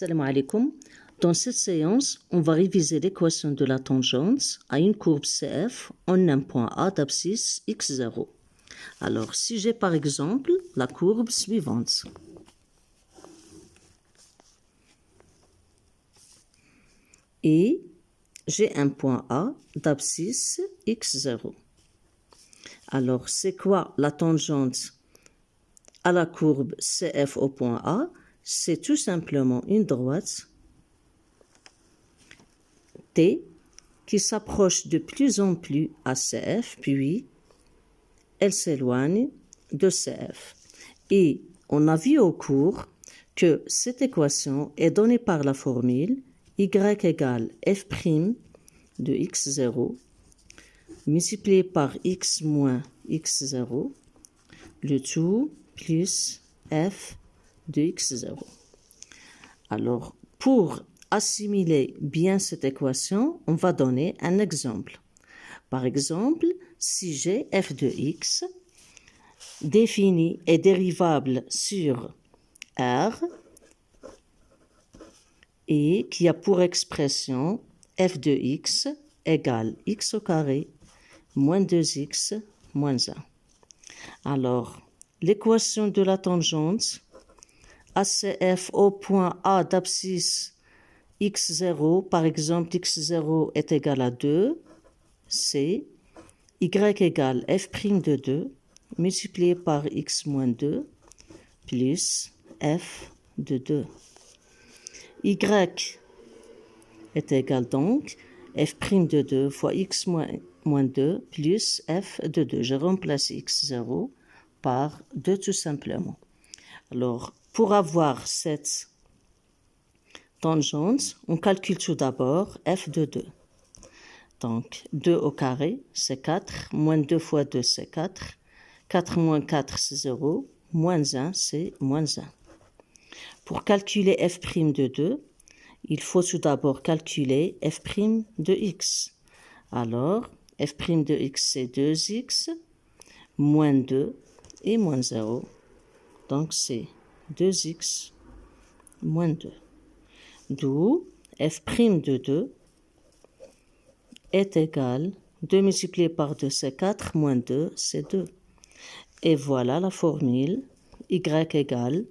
Salam alaikum. Dans cette séance, on va réviser l'équation de la tangente à une courbe CF en un point A d'abscisse x0. Alors, si j'ai par exemple la courbe suivante. Et j'ai un point A d'abscisse x0. Alors, c'est quoi la tangente à la courbe CF au point A? C'est tout simplement une droite T qui s'approche de plus en plus à CF, puis elle s'éloigne de CF. Et on a vu au cours que cette équation est donnée par la formule y égale f' de x0 multiplié par x moins x0, le tout plus f de x0. Alors, pour assimiler bien cette équation, on va donner un exemple. Par exemple, si j'ai f de x défini et dérivable sur R et qui a pour expression f de x égale x au carré moins 2x moins 1. Alors, l'équation de la tangente ACF au point A d'abscisse x0, par exemple x0 est égal à 2, c'est y égale f' de 2 multiplié par x moins 2 plus f de 2. Y est égal donc f' de 2 fois x moins 2 plus f de 2. Je remplace x0 par 2 tout simplement. Alors, pour avoir cette tangente, on calcule tout d'abord f de 2. Donc, 2 au carré, c'est 4, moins 2 fois 2, c'est 4. 4 moins 4, c'est 0. Moins 1, c'est moins 1. Pour calculer f' de 2, il faut tout d'abord calculer f' de x. Alors, f' de x, c'est 2x, moins 2 et moins 0. Donc, c'est 2x moins 2. D'où f' de 2 est égal, 2 multiplié par 2 c'est 4, moins 2 c'est 2. Et voilà la formule, y égale,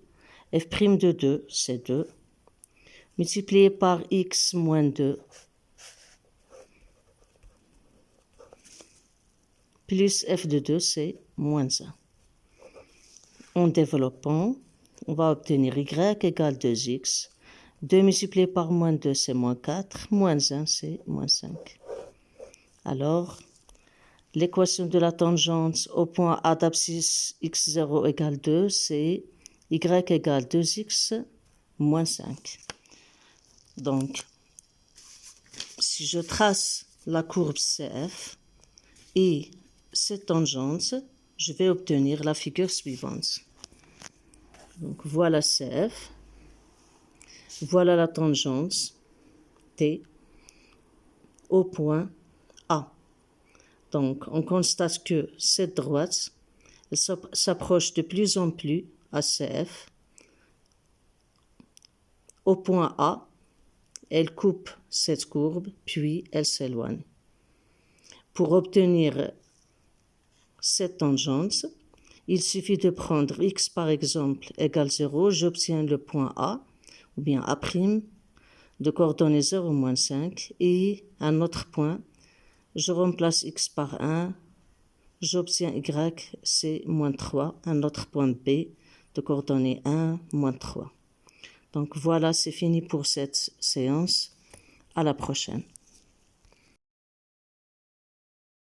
f' de 2 c'est 2, multiplié par x moins 2, plus f de 2 c'est moins 1. En développant, on va obtenir y égale 2x, 2 multiplié par moins 2 c'est moins 4, moins 1 c'est moins 5. Alors, l'équation de la tangente au point A d'abscisse x0 égale 2, c'est y égale 2x moins 5. Donc, si je trace la courbe CF et cette tangente, je vais obtenir la figure suivante. Donc, voilà CF, voilà la tangente T au point A. Donc, on constate que cette droite s'approche de plus en plus à CF. Au point A, elle coupe cette courbe, puis elle s'éloigne. Pour obtenir cette tangente, il suffit de prendre x par exemple égale 0, j'obtiens le point A, ou bien A', de coordonnées 0, moins 5, et un autre point, je remplace x par 1, j'obtiens y, c'est moins 3, un autre point B, de coordonnées 1, moins 3. Donc voilà, c'est fini pour cette séance. À la prochaine.